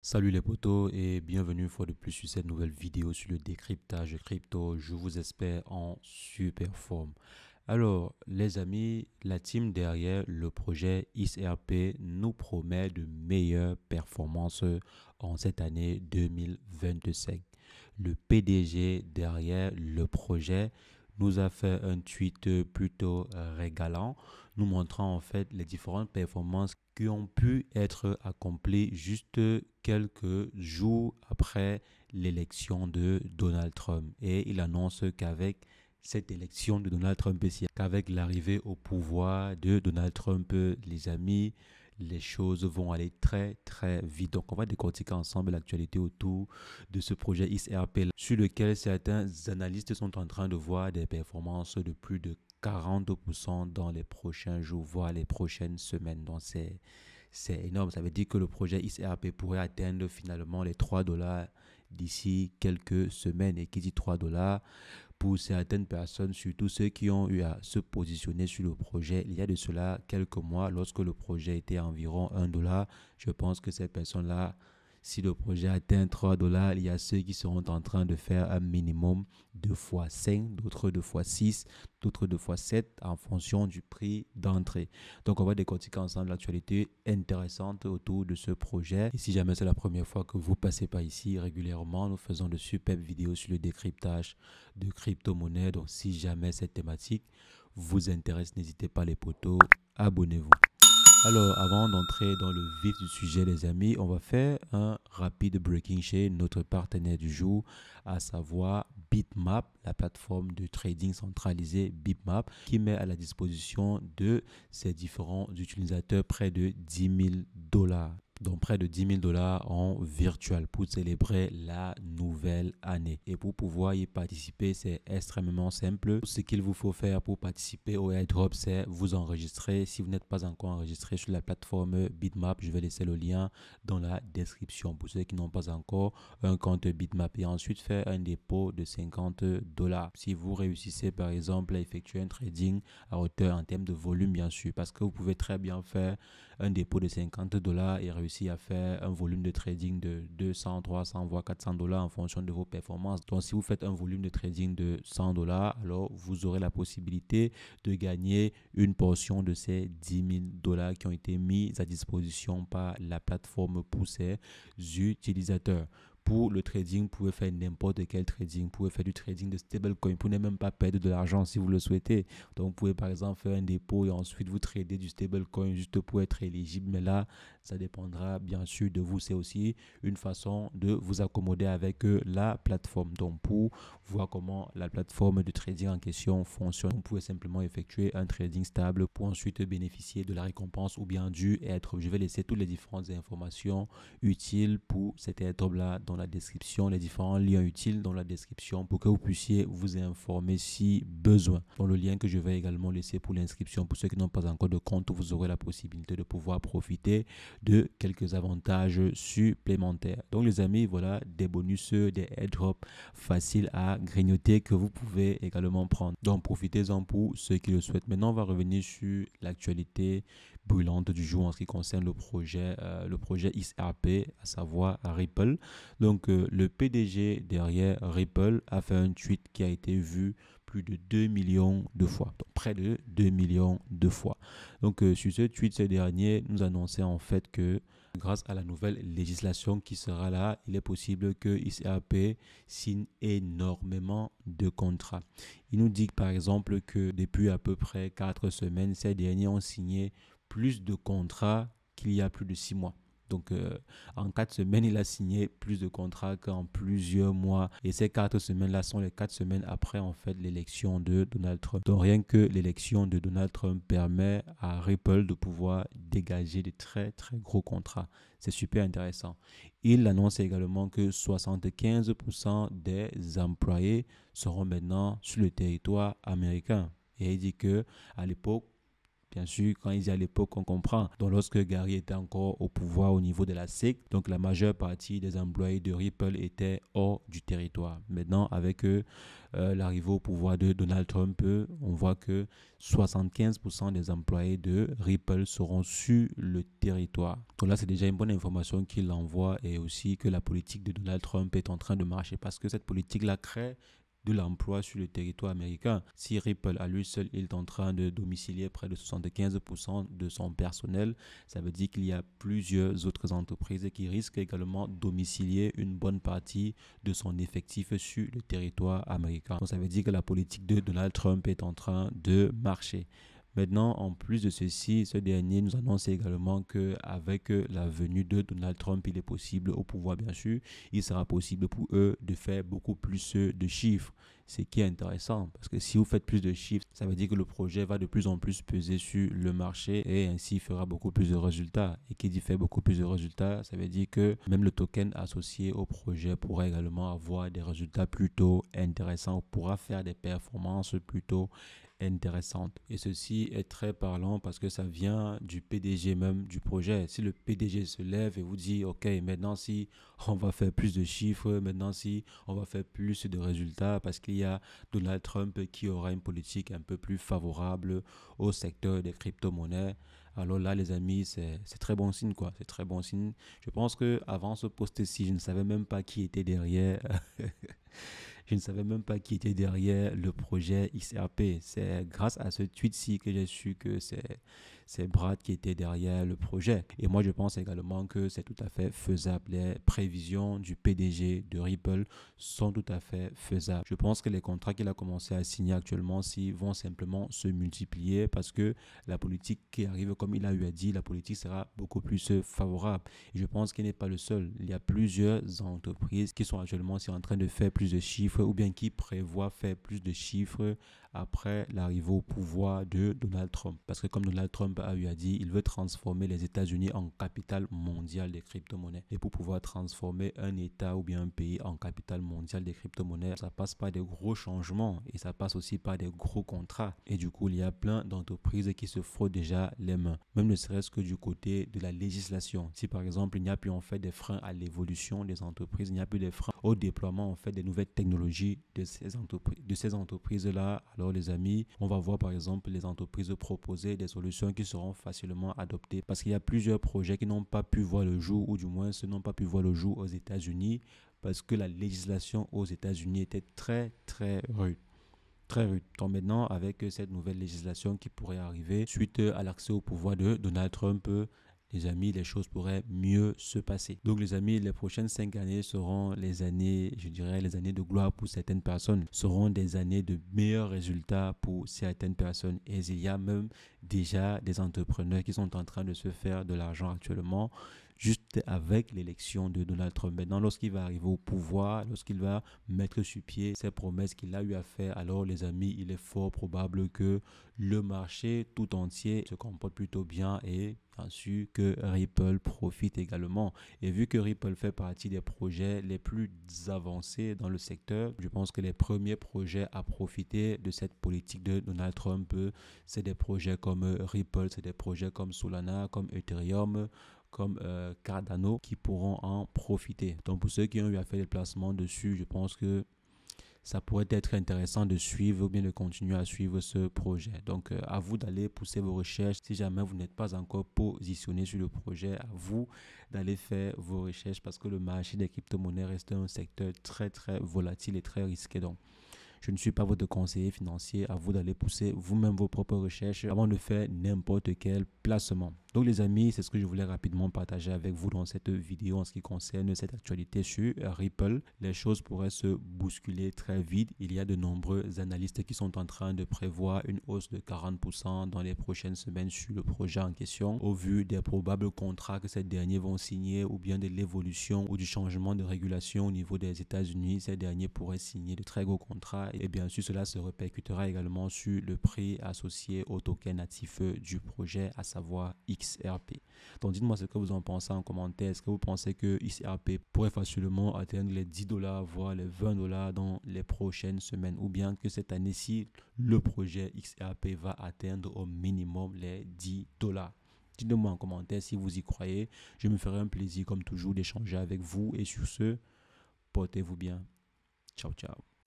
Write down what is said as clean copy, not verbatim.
Salut les potos et bienvenue une fois de plus sur cette nouvelle vidéo sur le décryptage crypto. Je vous espère en super forme. Alors les amis, la team derrière le projet XRP nous promet de meilleures performances en cette année 2025. Le PDG derrière le projet nous a fait un tweet plutôt régalant, nous montrant en fait les différentes performances qui ont pu être accomplies juste quelques jours après l'élection de Donald Trump. Et il annonce qu'avec cette élection de Donald Trump, qu'avec l'arrivée au pouvoir de Donald Trump, les amis, les choses vont aller très très vite. Donc on va décortiquer ensemble l'actualité autour de ce projet XRP sur lequel certains analystes sont en train de voir des performances de plus de 40% dans les prochains jours, voire les prochaines semaines. Donc c'est énorme. Ça veut dire que le projet XRP pourrait atteindre finalement les 3 dollars d'ici quelques semaines. Et qui dit 3 dollars, pour certaines personnes, surtout ceux qui ont eu à se positionner sur le projet, il y a de cela quelques mois, lorsque le projet était à environ 1 dollar, je pense que ces personnes-là, si le projet atteint 3 dollars, il y a ceux qui seront en train de faire un minimum de fois 5, d'autres de fois 6, d'autres de fois 7 en fonction du prix d'entrée. Donc on va décortiquer ensemble l'actualité intéressante autour de ce projet. Et si jamais c'est la première fois que vous passez par ici régulièrement, nous faisons de superbes vidéos sur le décryptage de crypto-monnaies. Donc si jamais cette thématique vous intéresse, n'hésitez pas les potos, abonnez-vous. Alors, avant d'entrer dans le vif du sujet, les amis, on va faire un rapide breaking chez notre partenaire du jour, à savoir Bitmap, la plateforme de trading centralisée Bitmap, qui met à la disposition de ses différents utilisateurs près de 10 000 dollars. Donc près de 10 000 dollars en virtual pour célébrer la nouvelle année. Et pour pouvoir y participer, c'est extrêmement simple. Ce qu'il vous faut faire pour participer au airdrop, c'est vous enregistrer. Si vous n'êtes pas encore enregistré sur la plateforme Bitmap, je vais laisser le lien dans la description pour ceux qui n'ont pas encore un compte Bitmap. Et ensuite faire un dépôt de 50 dollars. Si vous réussissez par exemple à effectuer un trading à hauteur en termes de volume, bien sûr, parce que vous pouvez très bien faire un dépôt de 50 dollars et réussir à faire un volume de trading de 200, 300, voire 400 dollars en fonction de vos performances. Donc, si vous faites un volume de trading de 100 dollars, alors vous aurez la possibilité de gagner une portion de ces 10 000 dollars qui ont été mis à disposition par la plateforme pour ses utilisateurs. Pour le trading, vous pouvez faire n'importe quel trading. Vous pouvez faire du trading de stablecoin. Vous pouvez même pas perdre de l'argent si vous le souhaitez. Donc, vous pouvez par exemple faire un dépôt et ensuite vous trader du stablecoin juste pour être éligible. Mais là, ça dépendra bien sûr de vous. C'est aussi une façon de vous accommoder avec la plateforme. Donc, pour voir comment la plateforme de trading en question fonctionne, vous pouvez simplement effectuer un trading stable pour ensuite bénéficier de la récompense ou bien du airdrop. Je vais laisser toutes les différentes informations utiles pour cet airdrop-là dans la description, les différents liens utiles dans la description pour que vous puissiez vous informer si besoin. Dans le lien que je vais également laisser pour l'inscription, pour ceux qui n'ont pas encore de compte, vous aurez la possibilité de pouvoir profiter de quelques avantages supplémentaires. Donc les amis, voilà des bonus, des airdrops faciles à grignoter que vous pouvez également prendre. Donc profitez-en pour ceux qui le souhaitent. Maintenant, on va revenir sur l'actualité brûlante du jour en ce qui concerne le projet XRP, à savoir Ripple. Donc, le PDG derrière Ripple a fait un tweet qui a été vu plus de 2 millions de fois, donc près de 2 millions de fois. Donc, sur ce tweet, ce dernier nous annonçait en fait que grâce à la nouvelle législation qui sera là, il est possible que XRP signe énormément de contrats. Il nous dit par exemple que depuis à peu près 4 semaines, ces derniers ont signé plus de contrats qu'il y a plus de 6 mois. Donc, en 4 semaines, il a signé plus de contrats qu'en plusieurs mois. Et ces 4 semaines-là sont les 4 semaines après, en fait, l'élection de Donald Trump. Donc, rien que l'élection de Donald Trump permet à Ripple de pouvoir dégager de très, très gros contrats. C'est super intéressant. Il annonce également que 75% des employés seront maintenant sur le territoire américain. Et il dit que à l'époque, Bien sûr, quand il y a l'époque, on comprend. Donc, lorsque Gary était encore au pouvoir au niveau de la SEC, donc la majeure partie des employés de Ripple étaient hors du territoire. Maintenant, avec l'arrivée au pouvoir de Donald Trump, on voit que 75% des employés de Ripple seront sur le territoire. Donc là, c'est déjà une bonne information qu'il envoie et aussi que la politique de Donald Trump est en train de marcher parce que cette politique-là crée de l'emploi sur le territoire américain. Si Ripple à lui seul il est en train de domicilier près de 75% de son personnel, ça veut dire qu'il y a plusieurs autres entreprises qui risquent également de domicilier une bonne partie de son effectif sur le territoire américain. Donc ça veut dire que la politique de Donald Trump est en train de marcher. Maintenant, en plus de ceci, ce dernier nous annonce également qu'avec la venue de Donald Trump, il est possible, au pouvoir bien sûr, il sera possible pour eux de faire beaucoup plus de chiffres. Ce qui est intéressant, parce que si vous faites plus de chiffres, ça veut dire que le projet va de plus en plus peser sur le marché et ainsi fera beaucoup plus de résultats. Et qui dit fait beaucoup plus de résultats, ça veut dire que même le token associé au projet pourra également avoir des résultats plutôt intéressants, pourra faire des performances plutôt intéressante. Et ceci est très parlant parce que ça vient du PDG même du projet. Si le PDG se lève et vous dit, OK, maintenant si on va faire plus de chiffres, maintenant si on va faire plus de résultats parce qu'il y a Donald Trump qui aura une politique un peu plus favorable au secteur des crypto-monnaies, alors là, les amis, c'est très bon signe, quoi. C'est très bon signe. Je pense que avant ce post-ci, je ne savais même pas qui était derrière. Je ne savais même pas qui était derrière le projet XRP. C'est grâce à ce tweet-ci que j'ai su que c'est Brad qui était derrière le projet. Et moi, je pense également que c'est tout à fait faisable. Les prévisions du PDG de Ripple sont tout à fait faisables. Je pense que les contrats qu'il a commencé à signer actuellement vont simplement se multiplier parce que la politique qui arrive, comme il a eu à dire, la politique sera beaucoup plus favorable. Et je pense qu'il n'est pas le seul. Il y a plusieurs entreprises qui sont actuellement aussi en train de faire plus de chiffres ou bien qui prévoient faire plus de chiffres après l'arrivée au pouvoir de Donald Trump. Parce que comme Donald Trump a eu à dire, il veut transformer les États-Unis en capitale mondiale des crypto-monnaies. Et pour pouvoir transformer un État ou bien un pays en capitale mondiale des crypto-monnaies, ça passe par des gros changements et ça passe aussi par des gros contrats. Et du coup, il y a plein d'entreprises qui se frottent déjà les mains, même ne serait-ce que du côté de la législation. Si par exemple, il n'y a plus en fait des freins à l'évolution des entreprises, il n'y a plus des freins au déploiement en fait des nouvelles technologies de ces entreprises-là, alors les amis, on va voir par exemple les entreprises proposer des solutions qui seront facilement adoptées parce qu'il y a plusieurs projets qui n'ont pas pu voir le jour ou du moins ceux n'ont pas pu voir le jour aux États-Unis parce que la législation aux États-Unis était très très rude. Très rude. Donc maintenant, avec cette nouvelle législation qui pourrait arriver suite à l'accès au pouvoir de Donald Trump, les amis, les choses pourraient mieux se passer. Donc les amis, les prochaines 5 années seront les années, je dirais, les années de gloire pour certaines personnes, seront des années de meilleurs résultats pour certaines personnes. Et il y a même déjà des entrepreneurs qui sont en train de se faire de l'argent actuellement juste avec l'élection de Donald Trump. Maintenant, lorsqu'il va arriver au pouvoir, lorsqu'il va mettre sur pied ces promesses qu'il a eu à faire, alors les amis, il est fort probable que le marché tout entier se comporte plutôt bien et bien sûr que Ripple profite également. Et vu que Ripple fait partie des projets les plus avancés dans le secteur, je pense que les premiers projets à profiter de cette politique de Donald Trump, c'est des projets comme Ripple, c'est des projets comme Solana, comme Ethereum, comme Cardano qui pourront en profiter. Donc pour ceux qui ont eu à faire des placements dessus, je pense que ça pourrait être intéressant de suivre ou bien de continuer à suivre ce projet. Donc à vous d'aller pousser vos recherches. Si jamais vous n'êtes pas encore positionné sur le projet, à vous d'aller faire vos recherches parce que le marché des crypto-monnaies reste un secteur très très volatile et très risqué. Donc je ne suis pas votre conseiller financier. À vous d'aller pousser vous-même vos propres recherches avant de faire n'importe quel placement. Donc les amis, c'est ce que je voulais rapidement partager avec vous dans cette vidéo en ce qui concerne cette actualité sur Ripple. Les choses pourraient se bousculer très vite. Il y a de nombreux analystes qui sont en train de prévoir une hausse de 40% dans les prochaines semaines sur le projet en question au vu des probables contrats que ces derniers vont signer ou bien de l'évolution ou du changement de régulation au niveau des États-Unis. Ces derniers pourraient signer de très gros contrats et bien sûr cela se répercutera également sur le prix associé au token natif du projet, à savoir XRP. Donc dites-moi ce que vous en pensez en commentaire. Est-ce que vous pensez que XRP pourrait facilement atteindre les $10, voire les $20 dans les prochaines semaines, ou bien que cette année-ci, le projet XRP va atteindre au minimum les $10? Dites-moi en commentaire si vous y croyez. Je me ferai un plaisir comme toujours d'échanger avec vous, et sur ce, portez-vous bien. Ciao, ciao.